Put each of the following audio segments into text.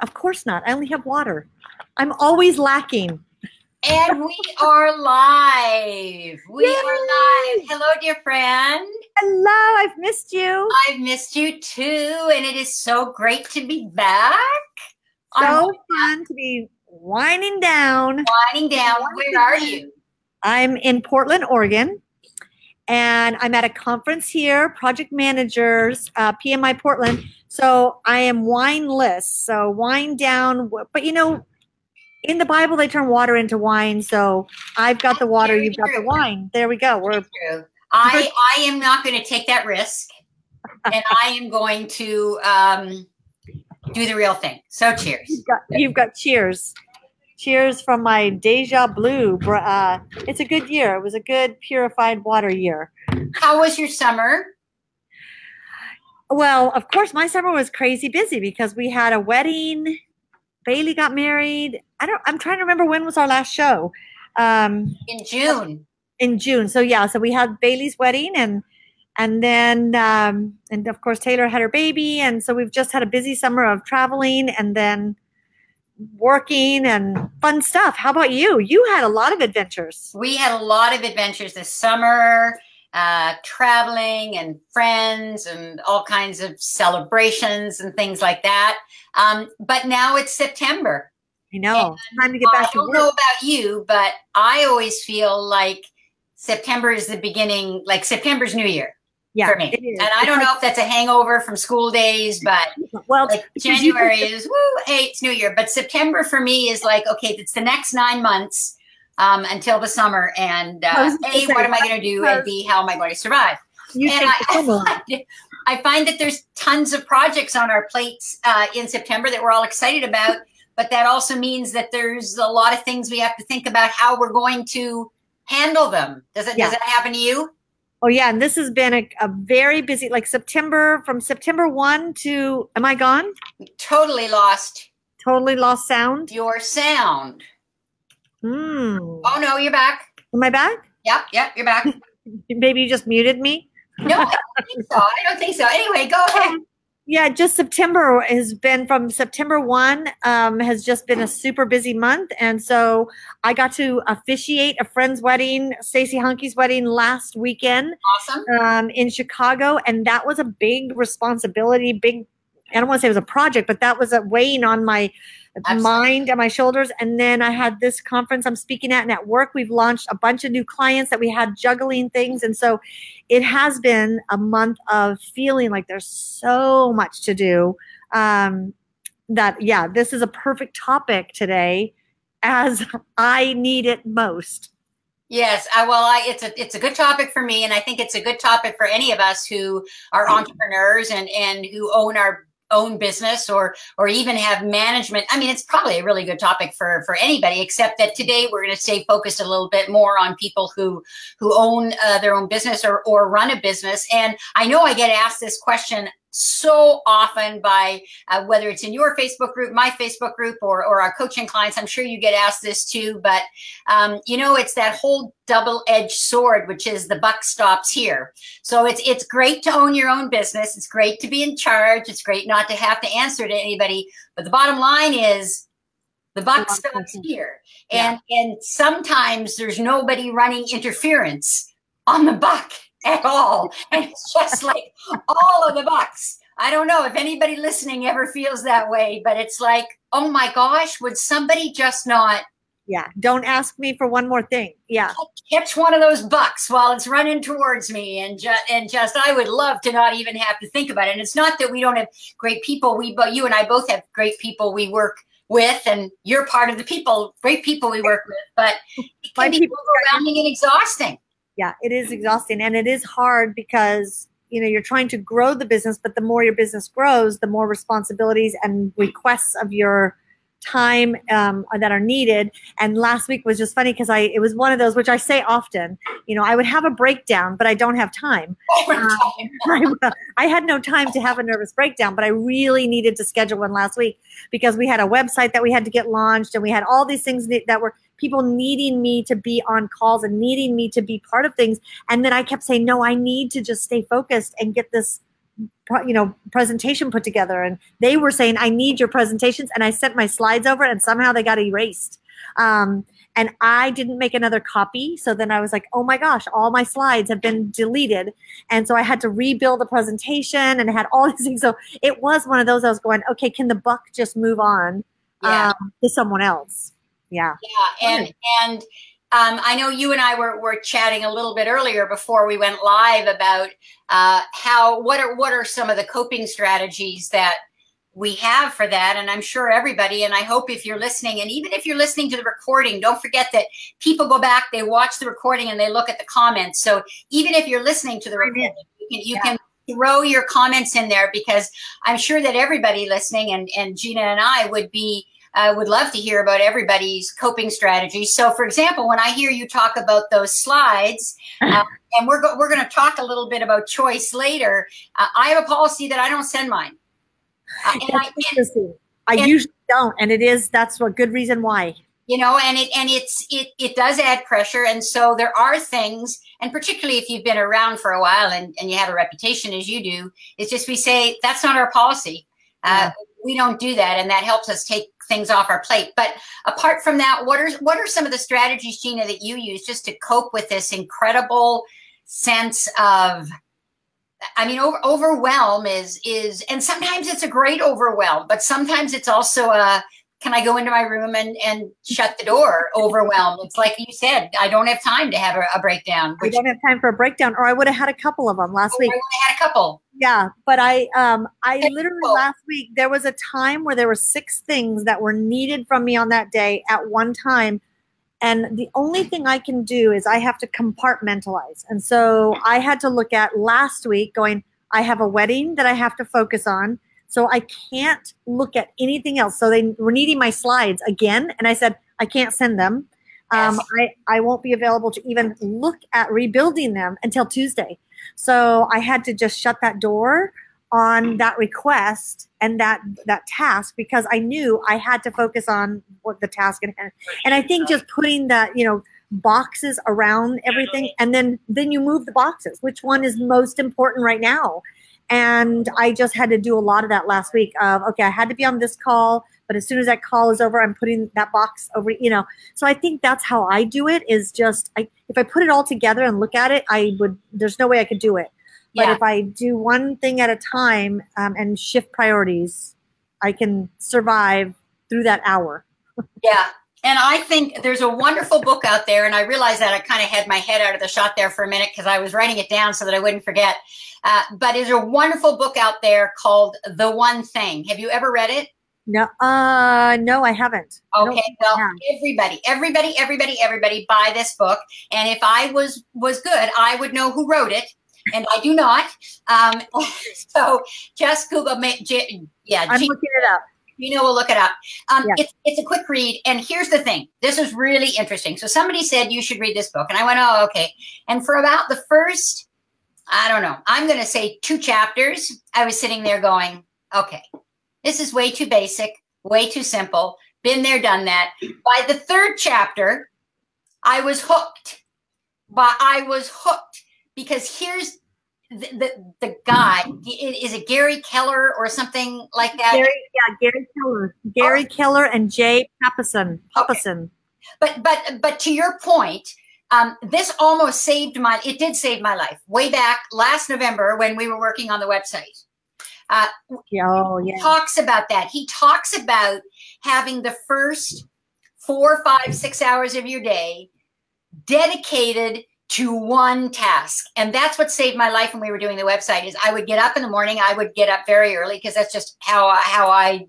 Of course not. I only have water. I'm always lacking. And we are live. We Yay! are live. Hello, dear friend. Hello, I've missed you. I've missed you too, and it is so great to be back. So fun to be winding down. Where are you? I'm in Portland, Oregon, and I'm at a conference here, Project Managers, PMI Portland. So I am wineless, so wind down. But you know, in the Bible, they turn water into wine. So I've got the water, you've got the wine. There we go. I am not going to take that risk, and I am going to do the real thing. So cheers. You've got cheers. Cheers from my Deja Blue. It's a good year. It was a good purified water year. How was your summer? Well, of course, my summer was crazy busy because we had a wedding. Bailey got married. I'm trying to remember when was our last show. In June. In June. So yeah, so we had Bailey's wedding and then and of course Taylor had her baby, and so we've just had a busy summer of traveling and then working and fun stuff. How about you? You had a lot of adventures. We had a lot of adventures this summer, traveling and friends and all kinds of celebrations and things like that. But now it's September. I know. Time to get back to work. I don't know about you, but I always feel like September is the beginning, like September's New Year for me. And I don't know if that's a hangover from school days, but like January is, woo, hey, it's New Year. But September for me is like, okay, it's the next 9 months until the summer. And A, what am I going to do? And B, how am I going to survive? I find that there's tons of projects on our plates in September that we're all excited about. But that also means that there's a lot of things we have to think about how we're going to handle them. Does that happen to you? Oh, yeah. And this has been a very busy, like from September 1 to, am I gone? Totally lost. Totally lost sound? Your sound. Oh, no, you're back. Am I back? Yep, you're back. Maybe you just muted me? No, I don't think so. Anyway, go ahead. Yeah, just September has been from September 1 has just been a super busy month. And so I got to officiate a friend's wedding, Stacey Hunky's wedding last weekend. Awesome. In Chicago. And that was a big responsibility, I don't want to say it was a project, but that was weighing on my mind and my shoulders. And then I had this conference I'm speaking at, and at work we've launched a bunch of new clients that we had juggling things. And so it has been a month of feeling like there's so much to do. This is a perfect topic today as I need it most. Yes, it's a good topic for me, and I think it's a good topic for any of us who are entrepreneurs and who own our own business or even have management. I mean, it's probably a really good topic for anybody, except that today we're going to stay focused a little bit more on people who own their own business or run a business. And I know I get asked this question so often by whether it's in your Facebook group, my Facebook group, or our coaching clients. I'm sure you get asked this too, but it's that whole double-edged sword, which is the buck stops here. So it's great to own your own business. It's great to be in charge. It's great not to have to answer to anybody. But the bottom line is the buck stops here. And sometimes there's nobody running interference on the buck at all. And it's just like all of the bucks. I don't know if anybody listening ever feels that way, but it's like, oh my gosh, would somebody just not? Yeah. Don't ask me for one more thing. Yeah. Catch one of those bucks while it's running towards me. And just, I would love to not even have to think about it. And it's not that we don't have great people. You and I both have great people we work with, and you're part of the great people we work with, but it can be overwhelming and exhausting. Yeah, it is exhausting, and it is hard because, you're trying to grow the business, but the more your business grows, the more responsibilities and requests of your time that are needed. And last week was just funny because it was one of those, which I say often, I would have a breakdown, but I don't have time. I had no time to have a nervous breakdown, but I really needed to schedule one last week because we had a website that we had to get launched, and we had all these things that were people needing me to be on calls and needing me to be part of things. And then I kept saying, no, I need to just stay focused and get this presentation put together, and they were saying, I need your presentations. And I sent my slides over and somehow they got erased. And I didn't make another copy. So then I was like, oh my gosh, all my slides have been deleted. And so I had to rebuild the presentation and had all these things. So it was one of those I was going, okay, can the buck just move on to someone else? Yeah. Yeah. And I know you and I were chatting a little bit earlier before we went live about what are some of the coping strategies that we have for that. And I'm sure everybody, and I hope if you're listening, and even if you're listening to the recording, don't forget that people go back, they watch the recording and they look at the comments. So even if you're listening to the recording, you can throw your comments in there, because I'm sure that everybody listening, and Gina and I would love to hear about everybody's coping strategies. So for example, when I hear you talk about those slides, and we're going to talk a little bit about choice later, I have a policy that I don't send mine. I usually don't, and that's a good reason why. And it does add pressure, and so there are things, and particularly if you've been around for a while and you have a reputation as you do, it's just we say that's not our policy. We don't do that, and that helps us take things off our plate. But apart from that, what are some of the strategies, Gina, that you use just to cope with this incredible sense of, overwhelm is, and sometimes it's a great overwhelm, but sometimes it's also can I go into my room and shut the door overwhelm? It's like you said, I don't have time to have a breakdown. I don't have time for a breakdown, or I would have had a couple of them last week. I would have had a couple. Yeah, but I literally last week, there was a time where there were 6 things that were needed from me on that day at one time. And the only thing I can do is I have to compartmentalize. And so I had to look at last week going, I have a wedding that I have to focus on. So I can't look at anything else. So they were needing my slides again. And I said, I can't send them. Yes. I won't be available to even look at rebuilding them until Tuesday. So I had to just shut that door on that request and that task, because I knew I had to focus on what the task and I think just putting that, boxes around everything, and then you move the boxes. Which one is most important right now? And I just had to do a lot of that last week of, okay, I had to be on this call, but as soon as that call is over, I'm putting that box over, So I think that's how I do it, is just, if I put it all together and look at it, there's no way I could do it. But if I do one thing at a time and shift priorities, I can survive through that hour. Yeah. And I think there's a wonderful book out there, and I realized that I kind of had my head out of the shot there for a minute because I was writing it down so that I wouldn't forget. But there's a wonderful book out there called The One Thing. Have you ever read it? No, I haven't. Okay, well, everybody buy this book. And if I was good, I would know who wrote it. And I do not. So just Google. I'm looking it up. We'll look it up. It's a quick read. And here's the thing. This is really interesting. So somebody said you should read this book. And I went, oh, okay. And for about the first, I don't know, I'm going to say 2 chapters, I was sitting there going, okay, this is way too basic, way too simple. Been there, done that. By the 3rd chapter, I was hooked. Because here's the guy. Is it Gary Keller or something like that? Gary Keller. Gary Keller and Jay Papasan. Okay. But to your point, this almost it did save my life way back last November when we were working on the website. He talks about that. He talks about having the first 4, 5, 6 hours of your day dedicated to one task. And that's what saved my life when we were doing the website. Is I would get up in the morning. I would get up very early because that's just how I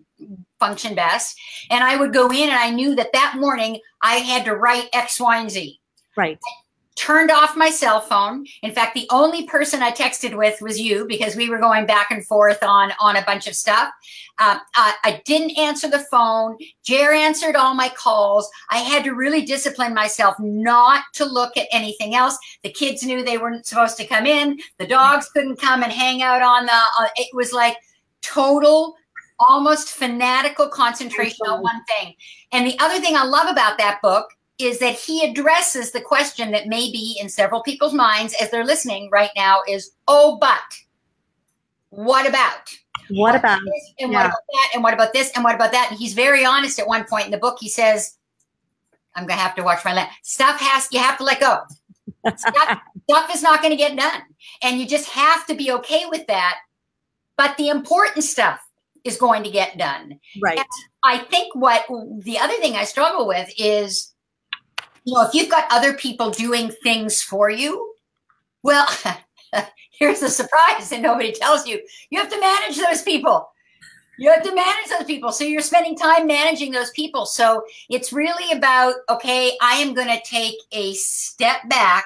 function best. And I would go in, and I knew that morning I had to write X, Y, and Z. Right. I turned off my cell phone. In fact, the only person I texted with was you, because we were going back and forth on a bunch of stuff. I didn't answer the phone. Jer answered all my calls. I had to really discipline myself not to look at anything else. The kids knew they weren't supposed to come in. The dogs couldn't come and hang out it was like total, almost fanatical concentration on one thing. And the other thing I love about that book is that he addresses the question that may be in several people's minds as they're listening right now is, oh, but. what about? What about this, and what about that, and what about this, and what about that? And he's very honest at one point in the book. He says, I'm going to have to watch my land. You have to let go. Stuff is not going to get done. And you just have to be okay with that. But the important stuff is going to get done. Right. And I think the other thing I struggle with is, if you've got other people doing things for you, well, here's the surprise that nobody tells you. You have to manage those people. You have to manage those people. So you're spending time managing those people. So it's really about, okay, I am going to take a step back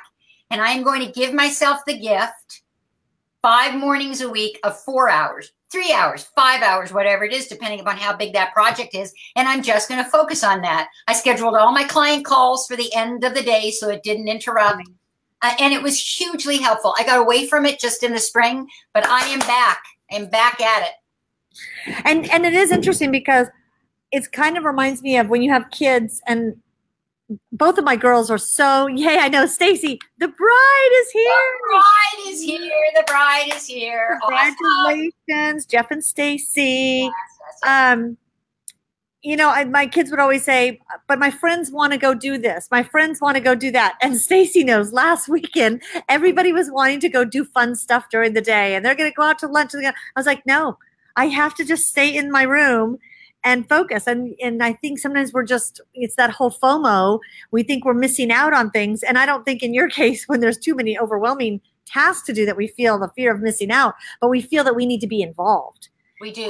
and I am going to give myself the gift 5 mornings a week of 4 hours, 3 hours, 5 hours, whatever it is, depending upon how big that project is. And I'm just going to focus on that. I scheduled all my client calls for the end of the day so it didn't interrupt. And it was hugely helpful. I got away from it just in the spring, but I am back. I'm back at it. And it is interesting because it kind of reminds me of when you have kids, and both of my girls are so, yay, I know, Stacy, the bride is here. The bride is here. The bride is here. Congratulations, awesome. Jeff and Stacy. Yes. My kids would always say, but my friends want to go do this. My friends want to go do that. And Stacy knows last weekend, everybody was wanting to go do fun stuff during the day. And they're going to go out to lunch. I was like, no, I have to just stay in my room and focus. And I think sometimes it's that whole FOMO. We think we're missing out on things. And I don't think in your case, when there's too many overwhelming tasks to do, that we feel the fear of missing out, but we feel that we need to be involved. We do.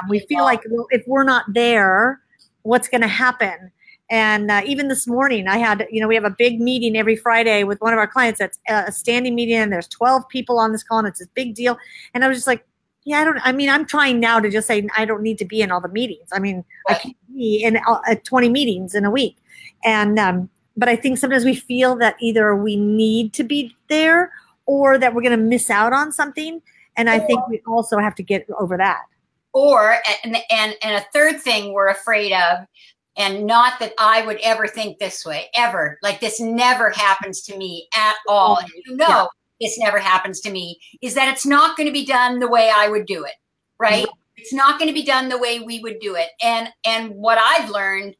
We feel like if we're not there, what's going to happen? And even this morning, I had, we have a big meeting every Friday with one of our clients. That's a standing meeting, and there's 12 people on this call, and it's a big deal. And I was just like, I'm trying now to just say I don't need to be in all the meetings. I mean, right. I can't be in 20 meetings in a week. And but I think sometimes we feel that either we need to be there or that we're going to miss out on something. And I think we also have to get over that. And a third thing we're afraid of, and not that I would ever think this way, ever. Like, this never happens to me at all. And this never happens to me, is that it's not going to be done the way I would do it, right? Mm-hmm. It's not going to be done the way we would do it. And what I've learned,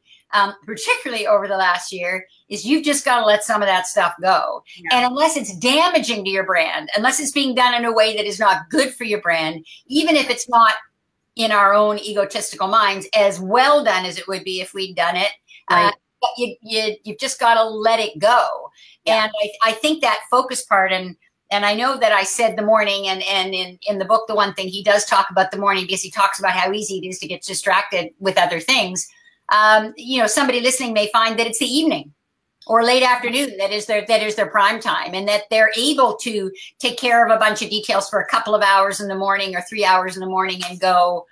particularly over the last year, is you've just got to let some of that stuff go. Yeah. And unless it's damaging to your brand, unless it's being done in a way that is not good for your brand, even if it's not in our own egotistical minds as well done as it would be if we'd done it, right. You've just got to let it go. Yeah. And I think that focus part, and I know that I said the morning, and in the book, the one thing he does talk about the morning, because he talks about how easy it is to get distracted with other things. Somebody listening may find that it's the evening or late afternoon that is their prime time, and that they're able to take care of a bunch of details for a couple of hours in the morning or 3 hours in the morning and go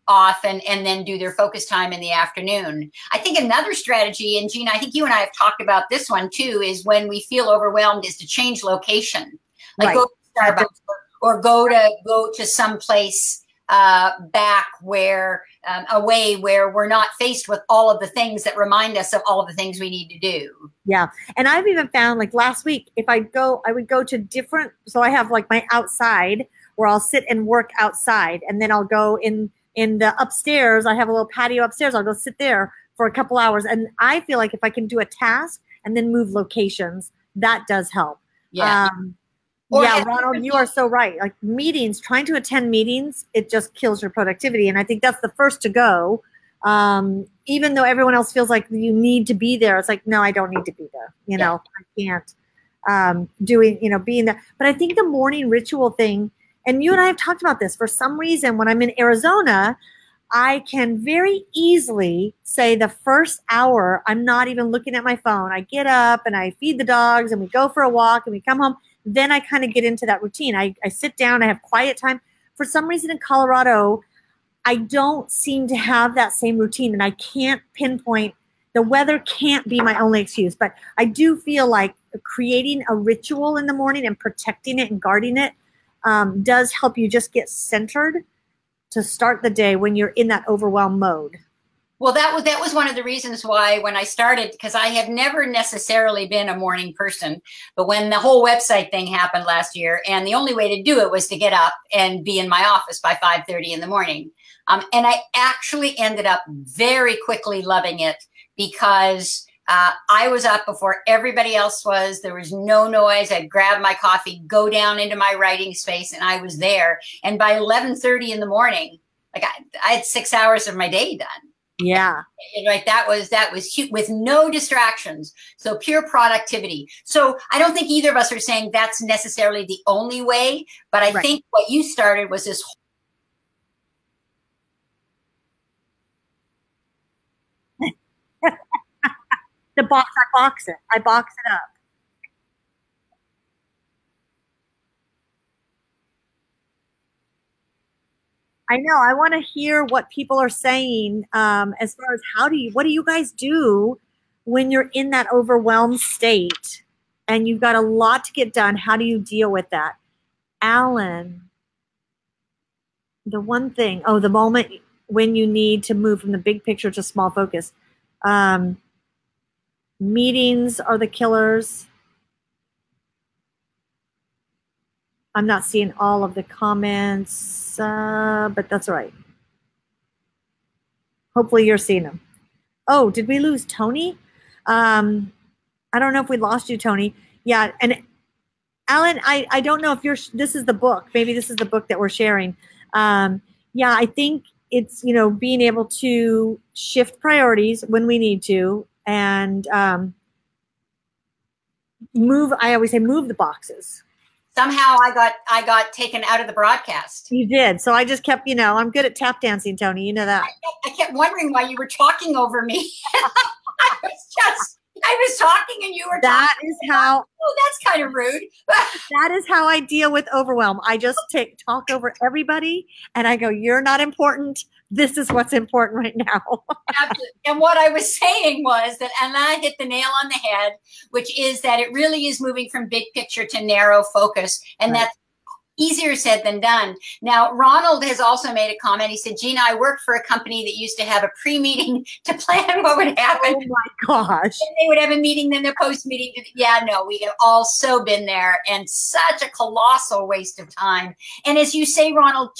off and then do their focus time in the afternoon. I think another strategy, and Gina, I think you and I have talked about this one too, is when we feel overwhelmed, is to change location. Like, right. Go to Starbucks or go to some place back where away, where we're not faced with all of the things that remind us of all of the things we need to do. Yeah. And I've even found, like last week, I would go to different, so I have like my outside where I'll sit and work outside, and then I'll go in the upstairs. I have a little patio upstairs. I'll go sit there for a couple hours. And I feel like if I can do a task and then move locations, that does help. Yeah. Ronald, you are so right. Like meetings, trying to attend meetings, it just kills your productivity. And I think that's the first to go. Even though everyone else feels like you need to be there, it's like, no, I don't need to be there. I can't being there. But I think the morning ritual thing, and you and I have talked about this, for some reason, when I'm in Arizona, I can very easily say the first hour, I'm not even looking at my phone. I get up and I feed the dogs and we go for a walk and we come home. Then I kind of get into that routine. I sit down, I have quiet time. For some reason in Colorado, I don't seem to have that same routine, and I can't pinpoint. The weather can't be my only excuse, but I do feel like creating a ritual in the morning and protecting it and guarding it does help you just get centered to start the day when you're in that overwhelmed mode. Well, that was one of the reasons why when I started, because I have never necessarily been a morning person, but when the whole website thing happened last year, and the only way to do it was to get up and be in my office by 5:30 in the morning. And I actually ended up very quickly loving it because I was up before everybody else was. There was no noise. I'd grab my coffee, go down into my writing space, and I was there. And by 11:30 in the morning, like I had 6 hours of my day done. Yeah. Right. That was huge, with no distractions. So pure productivity. So I don't think either of us are saying that's necessarily the only way, but I think what you started was this. I box it. I box it up. I know. I want to hear what people are saying as far as what do you guys do when you're in that overwhelmed state and you've got a lot to get done? How do you deal with that? Alan, the one thing, the moment when you need to move from the big picture to small focus. Meetings are the killers. I'm not seeing all of the comments, but that's all right. Hopefully you're seeing them. Oh, did we lose Toni? I don't know if we lost you, Toni. Yeah, and Alan, I don't know if this is the book. Maybe this is the book that we're sharing. Yeah, I think it's, being able to shift priorities when we need to and I always say move the boxes. Somehow I got taken out of the broadcast. You did. So I just kept, I'm good at tap dancing, Toni. You know that. I kept wondering why you were talking over me. I was talking and you were that talking. Is how. Oh, that's kind of rude. That is how I deal with overwhelm. I just talk over everybody and I go, you're not important. This is what's important right now. Absolutely. And what I was saying was that, and I hit the nail on the head, which is that it really is moving from big picture to narrow focus. And that's easier said than done. Now, Ronald has also made a comment. He said, Gina, I worked for a company that used to have a pre-meeting to plan what would happen. Oh my gosh. And they would have a meeting, then their post-meeting. Yeah, no, we have all so been there, and such a colossal waste of time. And as you say, Ronald,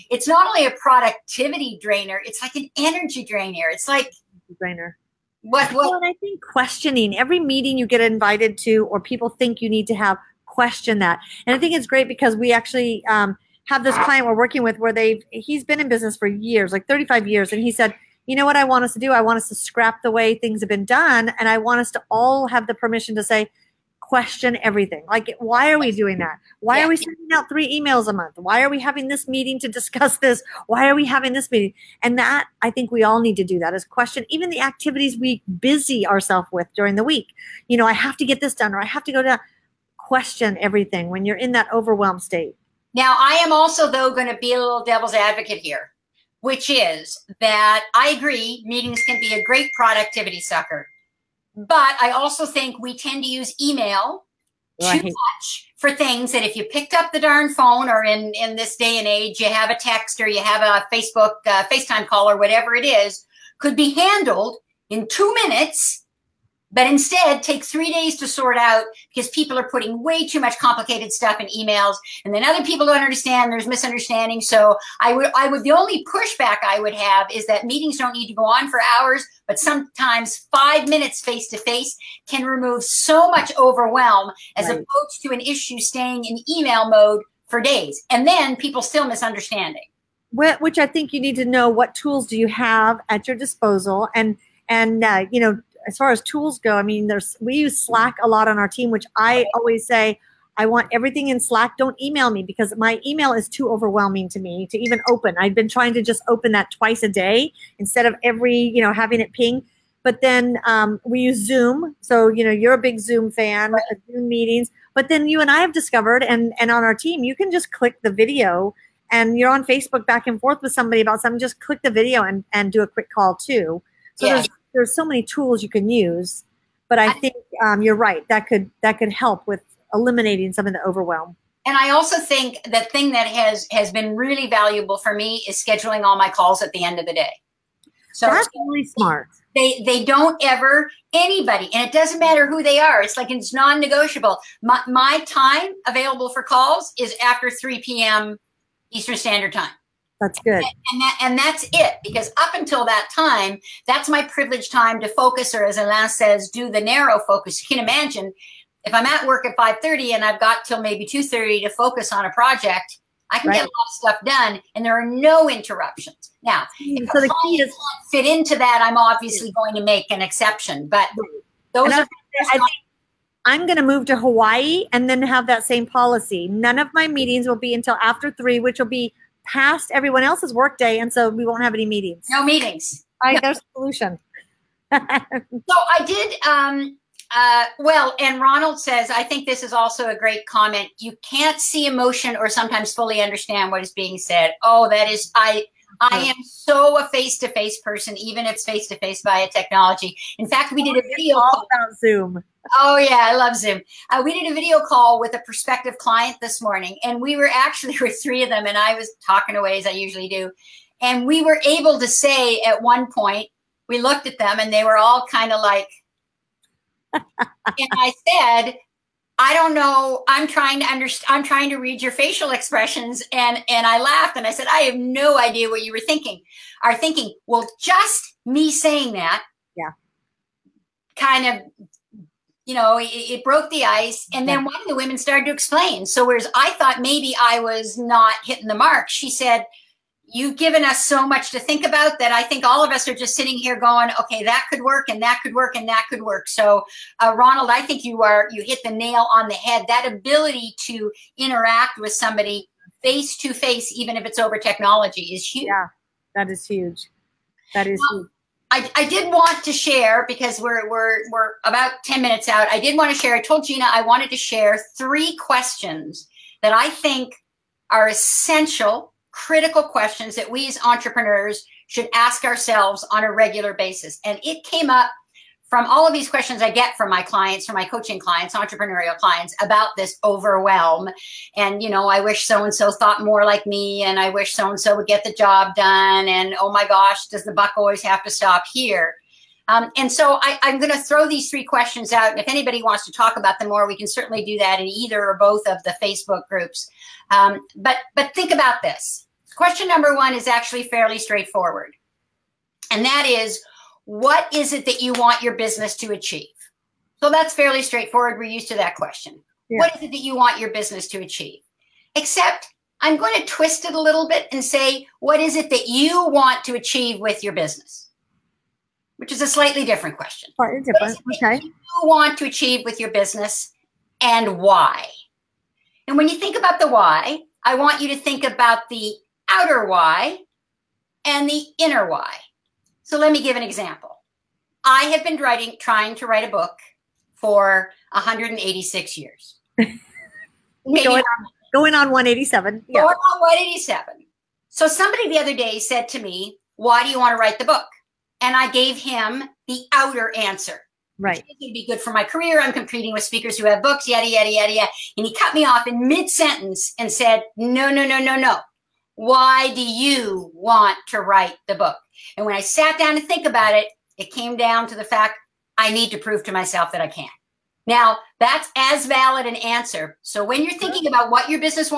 it's not only a productivity drainer, it's like an energy drainer. It's like drainer. What? Well, and I think questioning every meeting you get invited to or people think you need to have, question that. And I think it's great because we actually have this client we're working with where he's been in business for years, like 35 years. And he said, you know what I want us to do? I want us to scrap the way things have been done. And I want us to all have the permission to say, question everything. Like, why are we doing that? Why are we sending out 3 emails a month? Why are we having this meeting to discuss this? Why are we having this meeting? And that, I think we all need to do that, is question even the activities we busy ourselves with during the week. I have to get this done, or I have to go to question everything when you're in that overwhelmed state. Now, I am also, though, going to be a little devil's advocate here, which is that I agree meetings can be a great productivity sucker. But I also think we tend to use email too much for things that if you picked up the darn phone, or in this day and age, you have a text or you have a Facebook FaceTime call or whatever it is, could be handled in 2 minutes, but instead take 3 days to sort out because people are putting way too much complicated stuff in emails, and then other people don't understand. There's misunderstanding. So the only pushback I would have is that meetings don't need to go on for hours, but sometimes 5 minutes face to face can remove so much overwhelm as opposed to an issue staying in email mode for days, and then people still misunderstanding. Which I think you need to know, what tools do you have at your disposal, and as far as tools go, I mean, we use Slack a lot on our team, which I always say, I want everything in Slack. Don't email me because my email is too overwhelming to me to even open. I've been trying to just open that twice a day instead of having it ping. But then we use Zoom. So, you're a big Zoom fan, Zoom meetings. But then you and I have discovered, and on our team, you can just click the video, and you're on Facebook back and forth with somebody about something. Just click the video and do a quick call too. So there's so many tools you can use, but I think you're right. That could help with eliminating some of the overwhelm. And I also think the thing that has been really valuable for me is scheduling all my calls at the end of the day. So that's really smart. They don't ever, anybody, and it doesn't matter who they are. It's like, it's non-negotiable. My time available for calls is after 3 p.m. Eastern Standard Time. That's good. And that's it, because up until that time, that's my privileged time to focus, or as Alain says, do the narrow focus. You can imagine if I'm at work at 5:30 and I've got till maybe 2:30 to focus on a project, I can get a lot of stuff done, and there are no interruptions. Now, if so a the key is can't fit into that, I'm obviously going to make an exception. But those are. I'm going to move to Hawaii and then have that same policy. None of my meetings will be until after 3, which will be past everyone else's workday, and so we won't have any meetings. No meetings. There's a solution. So I did. Well, and Ronald says, I think this is also a great comment. You can't see emotion or sometimes fully understand what is being said. Oh, that is, I am so a face-to-face person, even if it's face-to-face via technology. In fact, we did a video call about Zoom. Oh yeah, I love Zoom. We did a video call with a prospective client this morning, and we were actually with 3 of them, and I was talking away as I usually do. And we were able to say at one point, we looked at them and they were all kind of like, and I said, I don't know. I'm trying to understand. I'm trying to read your facial expressions. And I laughed and I said, I have no idea what you were thinking. Are thinking, well, just me saying that. Yeah. Kind of, you know, it broke the ice. And then one of the women started to explain. So whereas I thought maybe I was not hitting the mark, she said, you've given us so much to think about that I think all of us are just sitting here going, okay, that could work and that could work and that could work. So Ronald, I think you hit the nail on the head. That ability to interact with somebody face to face, even if it's over technology, is huge. Yeah, that is huge. That is huge. I did want to share, because we're about 10 minutes out. I did want to share, I told Gina I wanted to share 3 questions that I think are essential, critical questions that we as entrepreneurs should ask ourselves on a regular basis. And it came up from all of these questions I get from my clients, from my coaching clients, entrepreneurial clients, about this overwhelm. And, you know, I wish so-and-so thought more like me, and I wish so-and-so would get the job done. And, oh my gosh, does the buck always have to stop here? And so I'm going to throw these 3 questions out. And if anybody wants to talk about them more, we can certainly do that in either or both of the Facebook groups. But think about this. Question number 1 is actually fairly straightforward. And that is, what is it that you want your business to achieve? So that's fairly straightforward. We're used to that question. Yeah. What is it that you want your business to achieve? Except I'm going to twist it a little bit and say, what is it that you want to achieve with your business? Which is a slightly different question. Slightly different. Okay. What you want to achieve with your business and why? And when you think about the why, I want you to think about the outer why and the inner why. So let me give an example. I have been trying to write a book for 186 years. Going on 187. Yeah. Going on 187. So somebody the other day said to me, why do you want to write the book? And I gave him the outer answer. Right. It would be good for my career. I'm competing with speakers who have books, yada, yada, yada, yada. And he cut me off in mid-sentence and said, no, no, no, no, no. Why do you want to write the book? And when I sat down to think about it, it came down to the fact I need to prove to myself that I can. Now, that's as valid an answer. So when you're thinking about what your business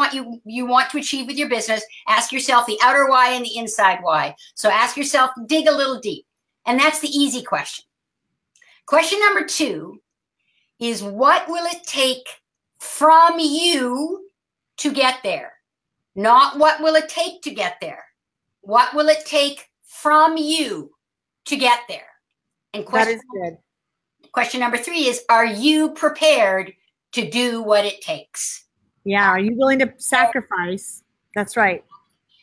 you want to achieve with your business, ask yourself the outer why and the inside why. So ask yourself, dig a little deep. And that's the easy question. Question number 2 is, what will it take from you to get there? Not what will it take to get there. What will it take from you to get there? And question number 3 is, are you prepared to do what it takes? Yeah. Are you willing to sacrifice? That's right.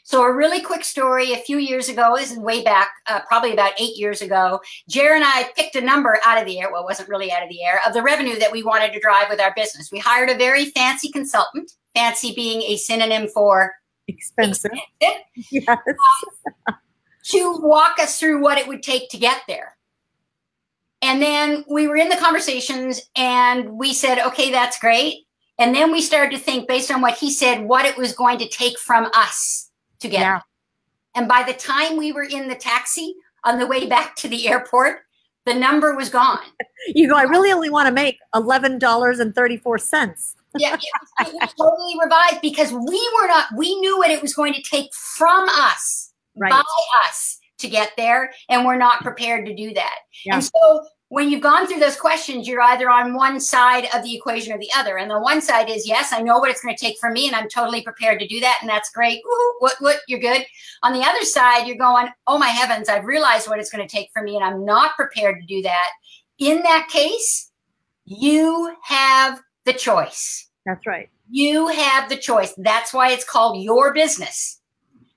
So a really quick story. A few years ago, this is way back, probably about 8 years ago, Jer and I picked a number out of the air. Well, it wasn't really out of the air, of the revenue that we wanted to drive with our business. We hired a very fancy consultant, fancy being a synonym for expensive. Yes. To walk us through what it would take to get there. And then we were in the conversations and we said, okay, that's great. And then we started to think, based on what he said, what it was going to take from us to get there. And by the time we were in the taxi, on the way back to the airport, the number was gone. You go, I really only want to make $11.34. Yeah, it was totally revised because we knew what it was going to take from us, right, by us to get there, and we're not prepared to do that. Yeah. And so when you've gone through those questions, you're either on one side of the equation or the other. And the one side is, yes, I know what it's going to take from me, and I'm totally prepared to do that, and that's great. Woo-hoo, what, you're good. On the other side, you're going, oh my heavens, I've realized what it's going to take from me, and I'm not prepared to do that. In that case, you have the choice. That's right. You have the choice. That's why it's called your business.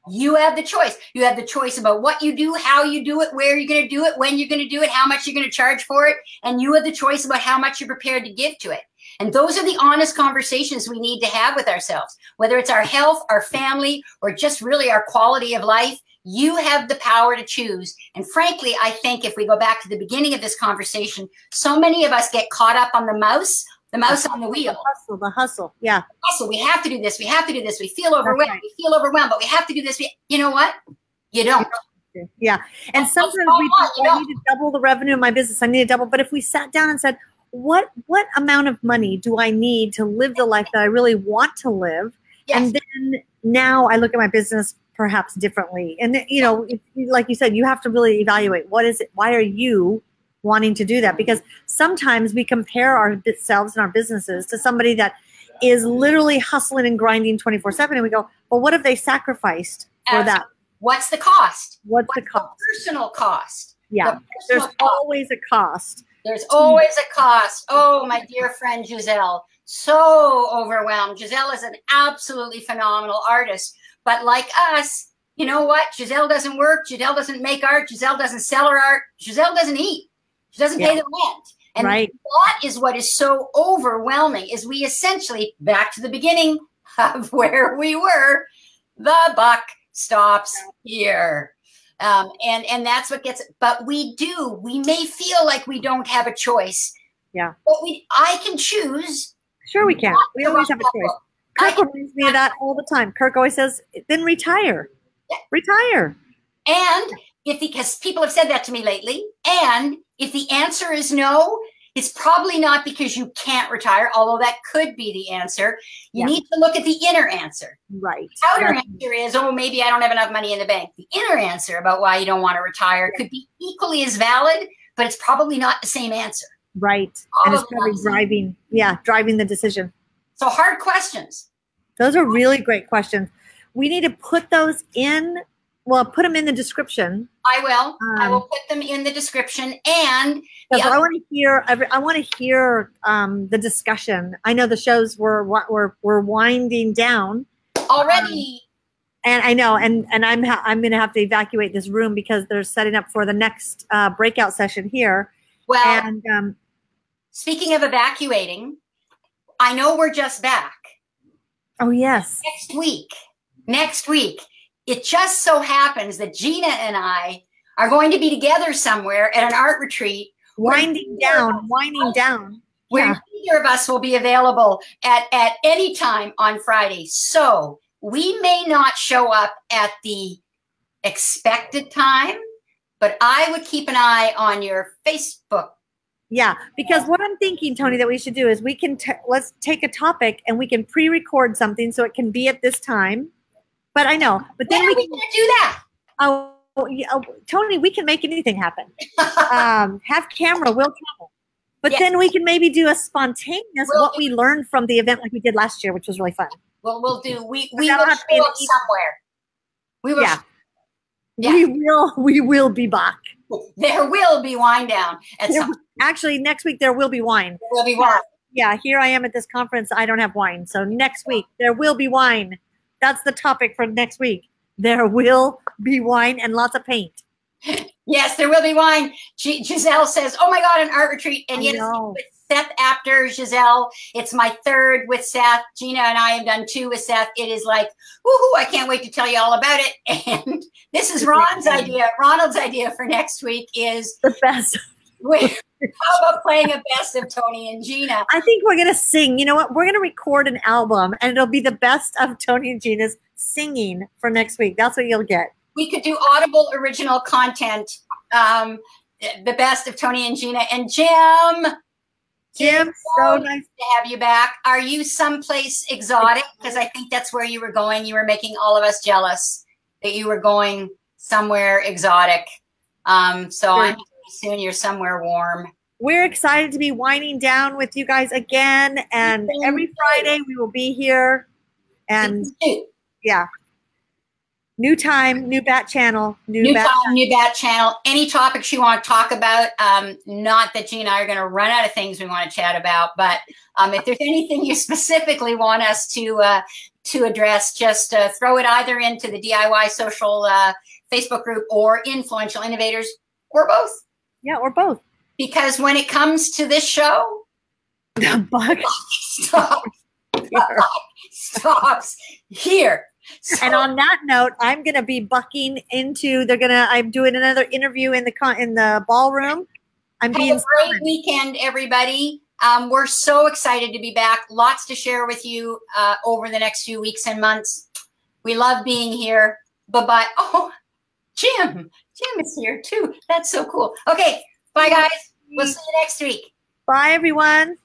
You have the choice. You have the choice about what you do, how you do it, where you're going to do it, when you're going to do it, how much you're going to charge for it. And you have the choice about how much you're prepared to give to it. And those are the honest conversations we need to have with ourselves, whether it's our health, our family, or just really our quality of life. You have the power to choose. And frankly, I think if we go back to the beginning of this conversation, so many of us get caught up on the mouse on the wheel. The hustle. Yeah. Hustle. We have to do this. We have to do this. We feel overwhelmed. Right. We feel overwhelmed, but we have to do this. You know what? You don't. Yeah. And sometimes we think, I need to double the revenue of my business. I need to double. But if we sat down and said, what amount of money do I need to live the life that I really want to live? Yes. And then now I look at my business perhaps differently. And, you know, like you said, you have to really evaluate what is it? Why are you wanting to do that? Because sometimes we compare ourselves and our businesses to somebody that is literally hustling and grinding 24/7, and we go, well, what have they sacrificed for that? What's the cost? What's the cost? The personal cost. Yeah, there's always a cost. There's always a cost. Oh, my dear friend Giselle, so overwhelmed. Giselle is an absolutely phenomenal artist, but like us, you know what? Giselle doesn't work. Giselle doesn't make art. Giselle doesn't sell her art. Giselle doesn't eat. She doesn't pay the rent. And that is what is so overwhelming, is we essentially, back to the beginning of where we were, the buck stops here. And that's what gets it. But we may feel like we don't have a choice. Yeah. But I can choose. Sure we can. We always have a choice. Kirk reminds me of that all the time. Kirk always says, then retire. Yeah. Retire. And because people have said that to me lately, and if the answer is no, it's probably not because you can't retire, although that could be the answer. You need to look at the inner answer. Right. The outer answer is, oh, maybe I don't have enough money in the bank. The inner answer about why you don't want to retire could be equally as valid, but it's probably not the same answer. Right. And it's probably driving the decision. So hard questions. Those are really great questions. We need to put those in. Well, put them in the description. I will. I will put them in the description. And I want to hear the discussion. I know the shows were winding down already. And I know, and I'm going to have to evacuate this room because they're setting up for the next breakout session here. Well, and speaking of evacuating, I know we're just back. Oh yes. Next week. It just so happens that Gina and I are going to be together somewhere at an art retreat. Winding down. Where neither of us will be available at any time on Friday. So we may not show up at the expected time, but I would keep an eye on your Facebook. Yeah, because what I'm thinking, Toni, that we should do is we can let's take a topic and we can pre-record something so it can be at this time. But I know, but then we can do that. Oh, Toni, we can make anything happen. Have camera, we'll travel. But then we can maybe do a spontaneous what we learned from the event like we did last year, which was really fun. Well, we'll do. We will show up somewhere. We will. Yeah. We will be back. There will be wine down. Actually, next week there will be wine. There will be wine. Yeah, here I am at this conference. I don't have wine. So next week there will be wine. That's the topic for next week. There will be wine and lots of paint. Yes, there will be wine. Giselle says, oh my God, an art retreat. And yes, with Seth after Giselle. It's my third with Seth. Gina and I have done 2 with Seth. It is like, woohoo, I can't wait to tell you all about it. And this is Ron's idea. Ronald's idea for next week is the best. How about playing a best of Toni and Gina? I think we're going to sing. You know what? We're going to record an album, and it'll be the best of Toni and Gina's singing for next week. That's what you'll get. We could do audible original content the best of Toni and Gina. And Jim, so nice to have you back. Are you someplace exotic? Because I think that's where you were going. You were making all of us jealous that you were going somewhere exotic. So I'm soon you're somewhere warm. We're excited to be winding down with you guys again. And every Friday we will be here. And yeah. New time, new bat channel, new bat channel. Any topics you want to talk about? Not that Gina and I are going to run out of things we want to chat about, but if there's anything you specifically want us to address, just throw it either into the DIY Social Facebook group or Influential Innovators, or both. Yeah, or both. Because when it comes to this show, the buck stops here. So, and on that note, I'm going to be bucking into. I'm doing another interview in the ballroom. Have a great weekend, everybody. We're so excited to be back. Lots to share with you over the next few weeks and months. We love being here. Bye-bye. Oh, Jim is here too. That's so cool. Okay, bye guys. We'll see you next week. Bye everyone.